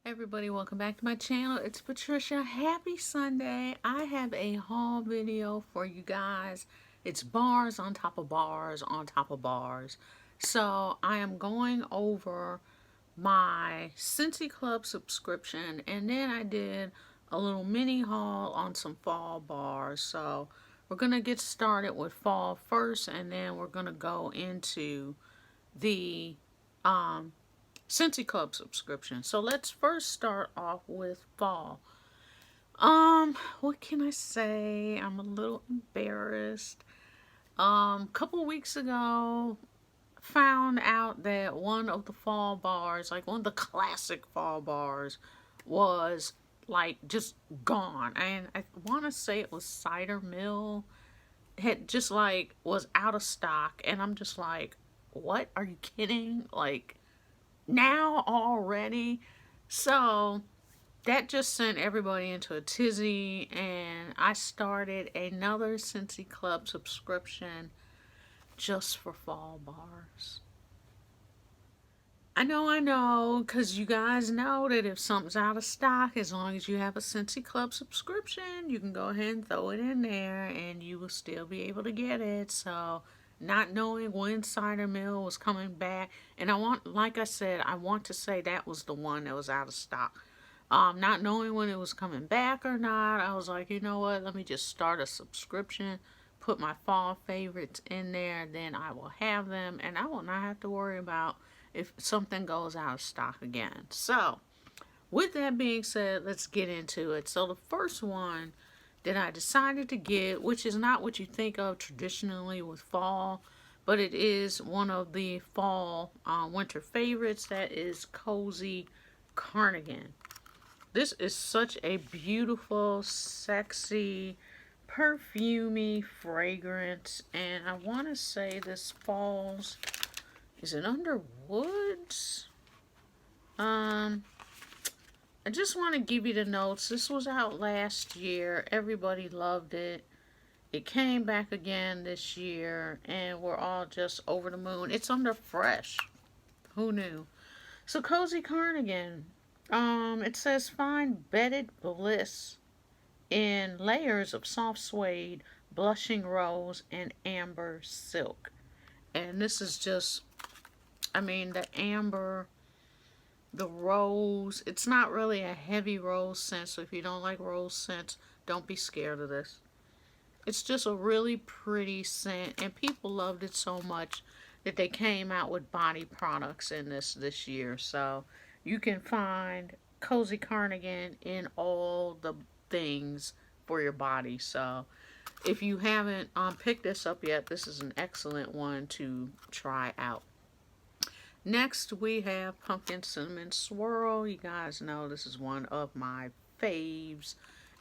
Everybody, welcome back to my channel. It's Patricia. Happy Sunday. I have a haul video for you guys. It's bars on top of bars on top of bars. So I am going over my Scentsy Club subscription, and then I did a little mini haul on some fall bars. So we're going to get started with fall first, and then we're going to go into the Scentsy Club subscription. So let's first start off with fall. What can I say? I'm a little embarrassed. Couple weeks ago, found out that one of the fall bars, like one of the classic fall bars, was like just gone. And I want to say it was Cider Mill. Had just like was out of stock, and I'm just like, what? Are you kidding? Like now already? So that just sent everybody into a tizzy, and I started another Scentsy Club subscription just for fall bars. I know, because you guys know that if something's out of stock, as long as you have a Scentsy Club subscription, you can go ahead and throw it in there and you will still be able to get it. So, not knowing when Cider Mill was coming back, and like I said, I want to say that was the one that was out of stock. Not knowing when it was coming back or not, I was like, you know what, let me just start a subscription, put my fall favorites in there, then I will have them, and I will not have to worry about if something goes out of stock again. So, with that being said, let's get into it. So, the first one that I decided to get, which is not what you think of traditionally with fall, but it is one of the fall winter favorites, that is Cozy Cardigan. This is such a beautiful, sexy, perfumey fragrance, and I want to say this falls, is it under woods? I just want to give you the notes. This was out last year. Everybody loved it. It came back again this year, and we're all just over the moon. It's under fresh. Who knew? So Cozy Cardigan. It says find bedded bliss in layers of soft suede, blushing rose, and amber silk. And this is just, the amber, the rose. It's not really a heavy rose scent, so if you don't like rose scents, don't be scared of this. It's just a really pretty scent, and people loved it so much that they came out with body products in this year. So you can find Cozy Cardigan in all the things for your body. So if you haven't picked this up yet, this is an excellent one to try out. Next, we have Pumpkin Cinnamon Swirl. You guys know this is one of my faves.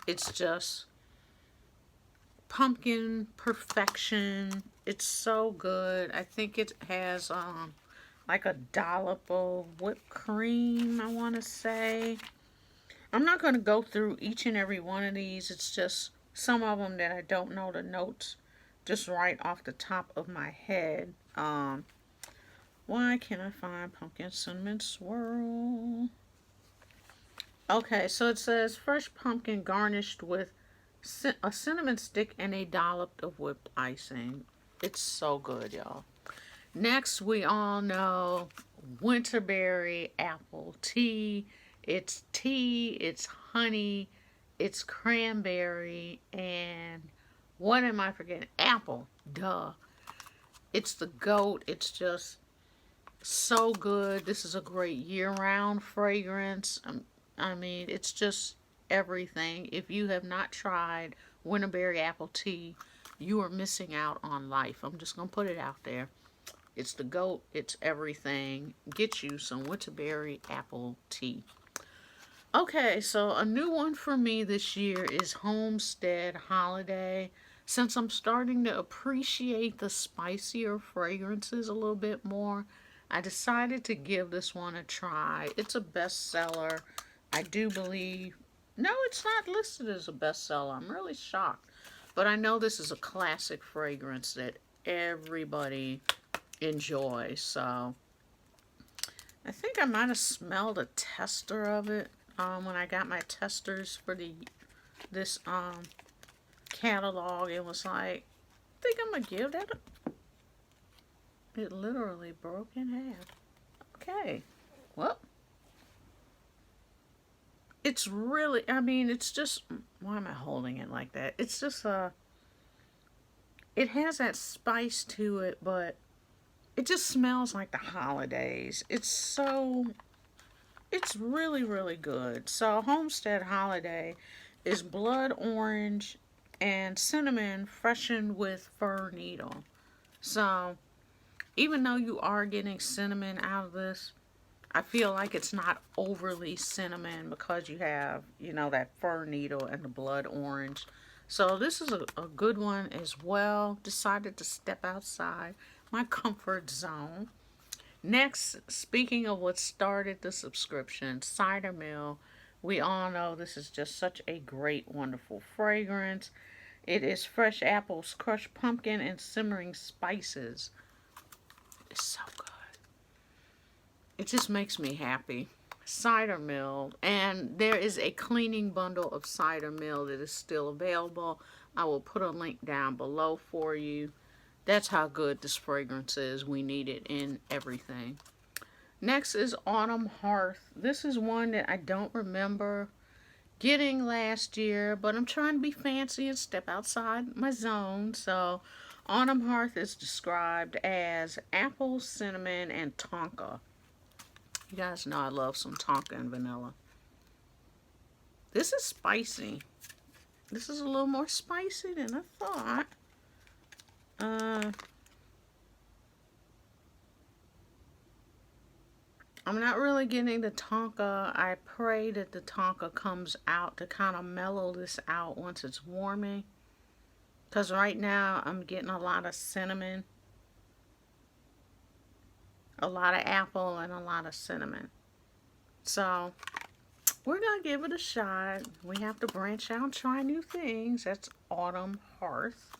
It's just pumpkin perfection. It's so good. I think it has like a dollop of whipped cream, I want to say. I'm not going to go through each and every one of these. It's just some of them that I don't know the notes just right off the top of my head. Why can't I find Pumpkin Cinnamon Swirl? Okay, so it says fresh pumpkin garnished with a cinnamon stick and a dollop of whipped icing. It's so good, y'all. Next, we all know winterberry apple tea. It's tea, it's honey, it's cranberry, and what am I forgetting? Apple. Duh. It's the goat. It's just so good. This is a great year-round fragrance. It's just everything. If you have not tried winterberry apple tea, you are missing out on life. I'm just going to put it out there. It's the goat. It's everything. Get you some winterberry apple tea. Okay, so a new one for me this year is Homestead Holiday. Since I'm starting to appreciate the spicier fragrances a little bit more, I decided to give this one a try. It's a bestseller. I do believe... No, it's not listed as a bestseller. I'm really shocked. But I know this is a classic fragrance that everybody enjoys. So, I think I might have smelled a tester of it when I got my testers for this catalog. It was like, I think I'm gonna give that a... It literally broke in half. Okay, well, it's really, I mean, it's just, why am I holding it like that? It's just it has that spice to it, but it just smells like the holidays. It's really, really good. So Homestead Holiday is blood orange and cinnamon freshened with fir needle. So even though you are getting cinnamon out of this, I feel like it's not overly cinnamon because you have, you know, that fir needle and the blood orange. So this is a good one as well. Decided to step outside my comfort zone. Next, speaking of what started the subscription, Cider Mill. We all know this is just such a great, wonderful fragrance. It is fresh apples, crushed pumpkin, and simmering spices. It's so good. It just makes me happy. Cider Mill. And there is a cleaning bundle of Cider Mill that is still available. I will put a link down below for you. That's how good this fragrance is. We need it in everything. Next is Autumn Hearth. This is one that I don't remember getting last year, but I'm trying to be fancy and step outside my zone. So Autumn Hearth is described as apple, cinnamon, and tonka. You guys know I love some tonka and vanilla. This is spicy. This is a little more spicy than I thought. I'm not really getting the tonka. I pray that the tonka comes out to kind of mellow this out once it's warming. Because right now I'm getting a lot of cinnamon, a lot of apple, and a lot of cinnamon. So we're going to give it a shot. We have to branch out and try new things. That's Autumn Hearth.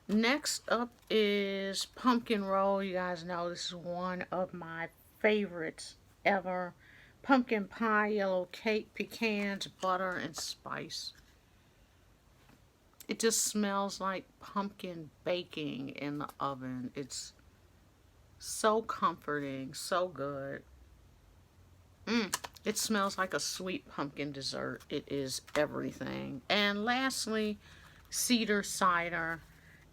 Next up is Pumpkin Roll. You guys know this is one of my favorites ever. Pumpkin pie, yellow cake, pecans, butter, and spice. It just smells like pumpkin baking in the oven. It's so comforting, so good. It smells like a sweet pumpkin dessert. It is everything. And lastly, cedar cider.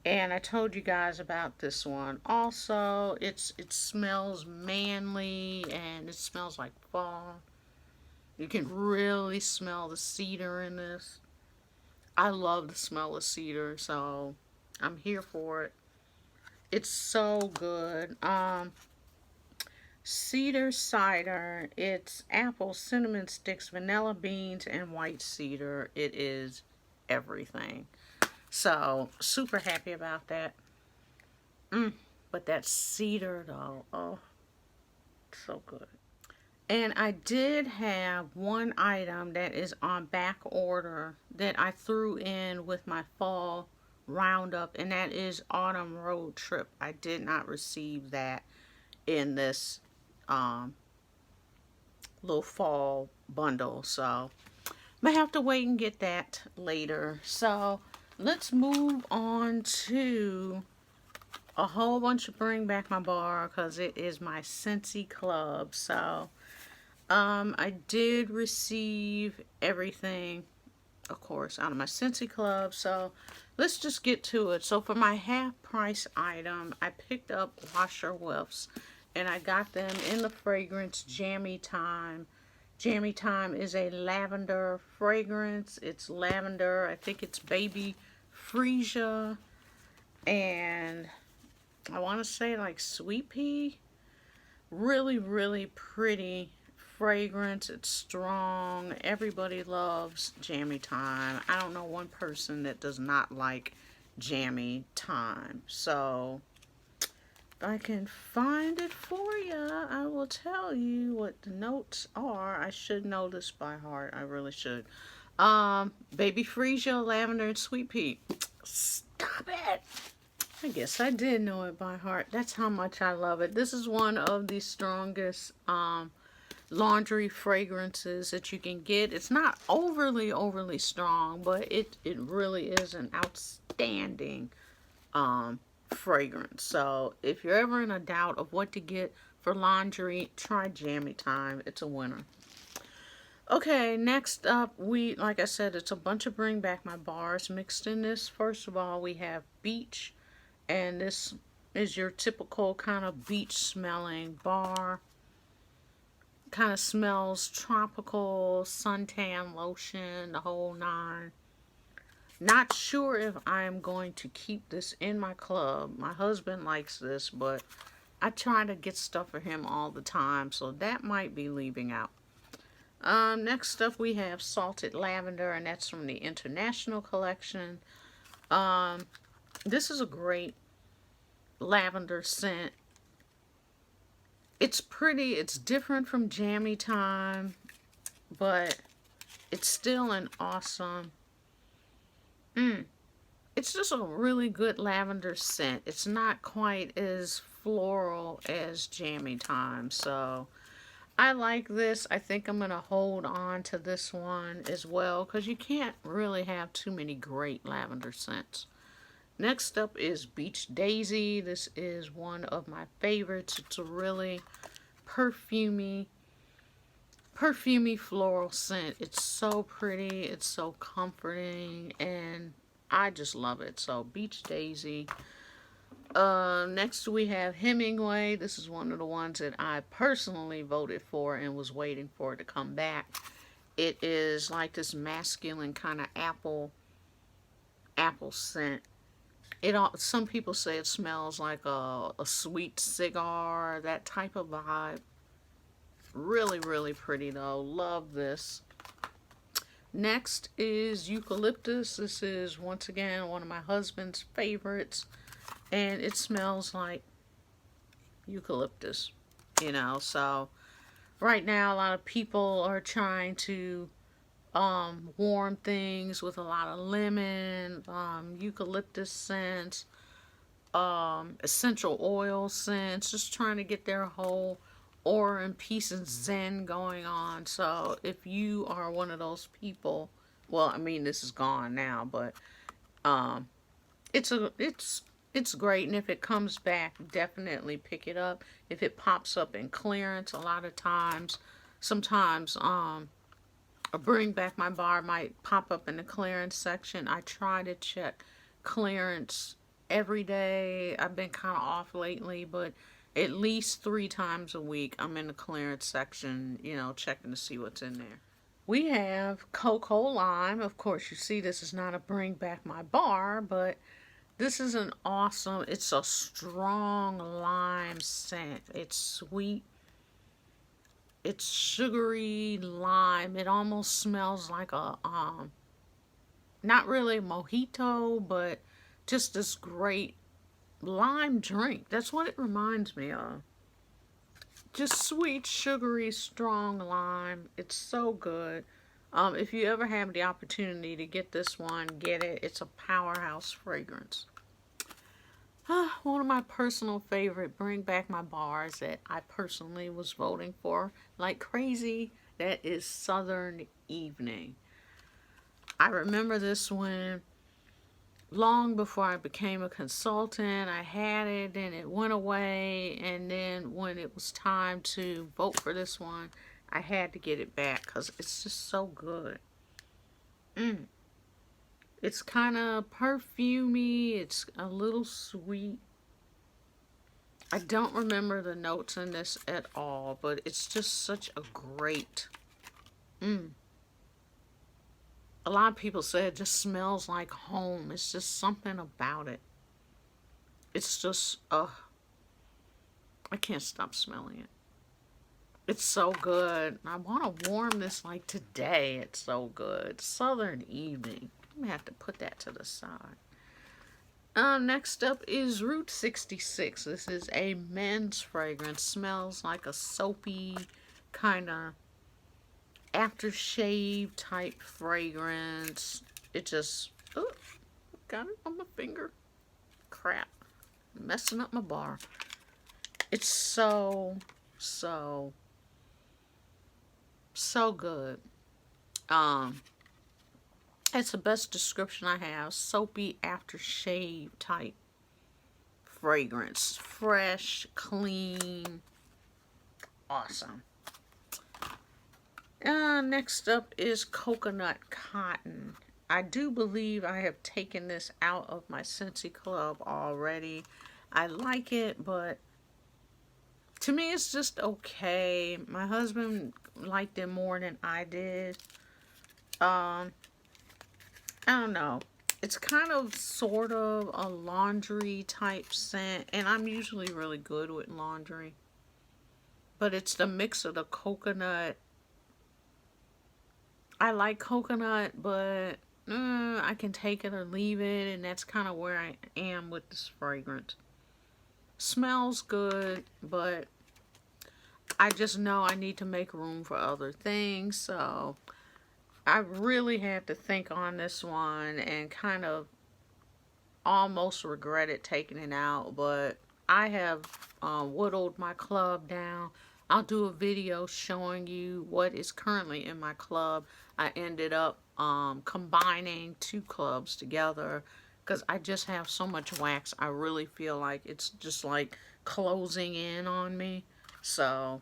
And I told you guys about this one. Also, it smells manly and it smells like fall. You can really smell the cedar in this. I love the smell of cedar, so I'm here for it. It's so good. Cedar cider. It's apple, cinnamon sticks, vanilla beans, and white cedar. It is everything. So, super happy about that. But that cedar, though, oh, so good. And I did have one item that is on back order that I threw in with my fall roundup, and that is Autumn Road Trip. I did not receive that in this little fall bundle, so I might have to wait and get that later. So let's move on to a whole bunch of Bring Back My Bar, because it is my Scentsy Club. So I did receive everything, of course, out of my Scentsy Club. So let's just get to it. So for my half price item, I picked up washer whiffs, and I got them in the fragrance Jammy Time. Jammy Time is a lavender fragrance. It's lavender. I think it's baby freesia, and I want to say like sweet pea. Really, really pretty fragrance. It's strong. Everybody loves Jammy Time. I don't know one person that does not like Jammy Time. So if I can find it for you, I will tell you what the notes are. I should know this by heart. I really should. Baby freesia, lavender, and sweet pea. Stop it. I guess I did know it by heart. That's how much I love it. This is one of the strongest laundry fragrances that you can get. It's not overly strong, but it really is an outstanding fragrance. So if you're ever in a doubt of what to get for laundry, try Jammy Time. It's a winner. Okay, next up, like I said, it's a bunch of Bring Back My Bars mixed in this. First of all, we have Beach, and this is your typical kind of beach smelling bar. Kind of smells tropical, suntan lotion, the whole nine. Not sure if I am going to keep this in my club. My husband likes this, but I try to get stuff for him all the time, so that might be leaving out. Next up we have Salted Lavender, and that's from the International Collection. This is a great lavender scent. It's pretty, it's different from Jammy Time, but it's still an awesome, it's just a really good lavender scent. It's not quite as floral as Jammy Time, so I like this. I think I'm going to hold on to this one as well, because you can't really have too many great lavender scents. Next up is Beach Daisy. This is one of my favorites. It's a really perfumey floral scent. It's so pretty. It's so comforting, and I just love it. So Beach Daisy. Next we have Hemingway. This is one of the ones that I personally voted for and was waiting for it to come back. It is like this masculine kind of apple scent. Some people say it smells like a sweet cigar, that type of vibe. Really pretty though. Love this. Next is Eucalyptus. This is once again one of my husband's favorites, and it smells like eucalyptus, so right now a lot of people are trying to warm things with a lot of lemon, eucalyptus scents, essential oil scents, just trying to get their whole aura and peace and zen going on. So if you are one of those people, well, I mean, this is gone now, but it's great, and if it comes back, definitely pick it up. If it pops up in clearance, a lot of times, sometimes a Bring Back My Bar might pop up in the clearance section. I try to check clearance every day. I've been kind of off lately, but at least 3 times a week I'm in the clearance section, checking to see what's in there. We have Cocoa Lime. Of course, you see this is not a Bring Back My Bar, but this is it's a strong lime scent. It's sweet. It's sugary lime. It almost smells like a, not really a mojito, but just this great lime drink. That's what it reminds me of. Just sweet, sugary, strong lime. It's so good. If you ever have the opportunity to get this one, get it. It's a powerhouse fragrance. One of my personal favorite Bring Back My Bars that I personally was voting for like crazy, that is Southern Evening. I remember this one long before I became a consultant. I had it and it went away, and then when it was time to vote for this one, I had to get it back because it's just so good. It's kind of perfumey. It's a little sweet. I don't remember the notes in this at all, but it's just such a great. A lot of people say it just smells like home. It's just something about it. It's just, I can't stop smelling it. It's so good. I want to warm this like today. It's so good. Southern Evening. I'm going to have to put that to the side. Next up is Route 66. This is a men's fragrance. Smells like a soapy kind of aftershave type fragrance. It just, got it on my finger. Crap. Messing up my bar. It's so, so, so good. Um, it's the best description I have. Soapy aftershave type fragrance. Fresh, clean, awesome. Next up is coconut cotton. I do believe I have taken this out of my Scentsy Club already. I like it, but to me it's just okay. My husband liked it more than I did. Um, I don't know. It's kind of sort of a laundry type scent, and I'm usually really good with laundry. But it's the mix of the coconut. I like coconut, but I can take it or leave it, and that's kind of where I am with this fragrance. Smells good, but I just know I need to make room for other things, so I really had to think on this one and kind of almost regretted taking it out, but I have whittled my club down. I'll do a video showing you what is currently in my club. I ended up combining two clubs together because I just have so much wax. I really feel like it's just like closing in on me. So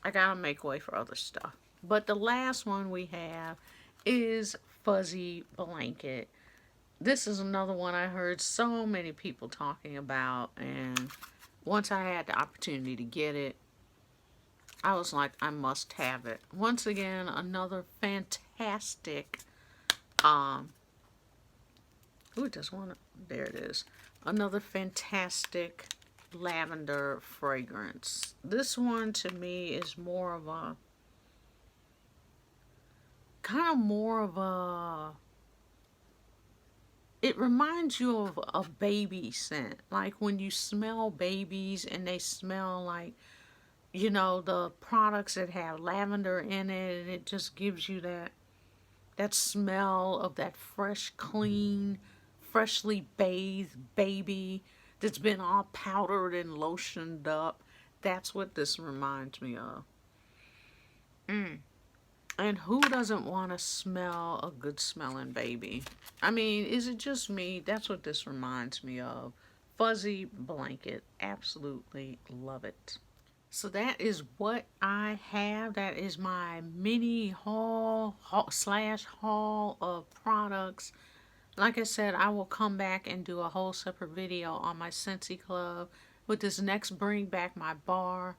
I gotta make way for other stuff. But the last one we have is Fuzzy Blanket. This is another one I heard so many people talking about, and once I had the opportunity to get it, I was like, I must have it. Once again, another fantastic, ooh, just want to, there it is. Another fantastic lavender fragrance. This one to me is more of a, kind of more of a, it reminds you of a baby scent. Like when you smell babies and they smell like, you know, the products that have lavender in it, and it just gives you that smell of that fresh, clean, freshly bathed baby that's been all powdered and lotioned up. That's what this reminds me of. And who doesn't want to smell a good smelling baby? I mean, is it just me? That's what this reminds me of. Fuzzy Blanket. Absolutely love it. So that is what I have. That is my mini haul of products. Like I said, I will come back and do a whole separate video on my Scentsy Club with this next Bring Back My Bar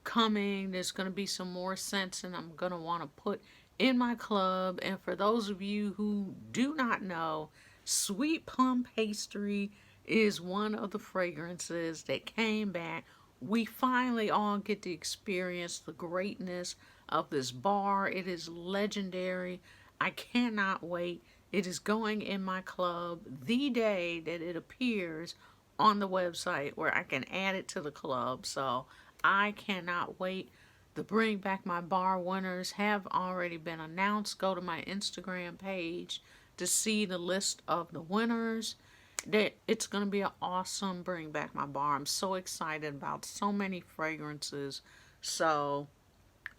coming. There's going to be some more scents and I'm going to want to put in my club. And for those of you who do not know, Sweet Plum Pastry is one of the fragrances that came back. We finally all get to experience the greatness of this bar. It is legendary. I cannot wait. It is going in my club the day that it appears on the website where I can add it to the club. So I cannot wait. The Bring Back My Bar winners have already been announced. Go to my Instagram page to see the list of the winners. It's going to be an awesome Bring Back My Bar. I'm so excited about so many fragrances. So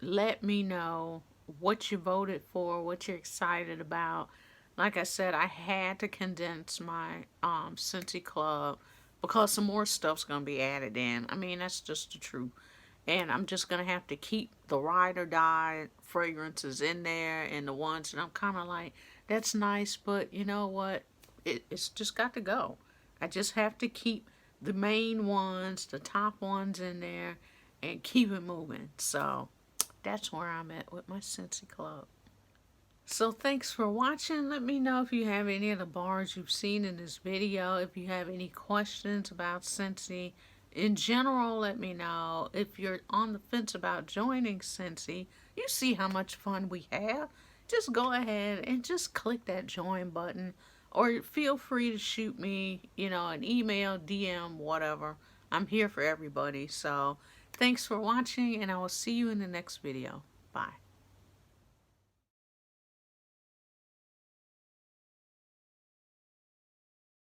let me know what you voted for, what you're excited about. Like I said, I had to condense my Scentsy Club because some more stuff's going to be added in. I mean, that's just the truth. And I'm just going to have to keep the ride or die fragrances in there and the ones that I'm kind of like, that's nice, but you know what? It's just got to go. I just have to keep the main ones, the top ones in there and keep it moving. So that's where I'm at with my Scentsy Club. So thanks for watching. Let me know if you have any of the bars you've seen in this video. If you have any questions about Scentsy in general, let me know. If you're on the fence about joining Scentsy, you see how much fun we have. Just go ahead and just click that join button. Or feel free to shoot me, you know, an email, DM, whatever. I'm here for everybody. So thanks for watching, and I will see you in the next video. Bye.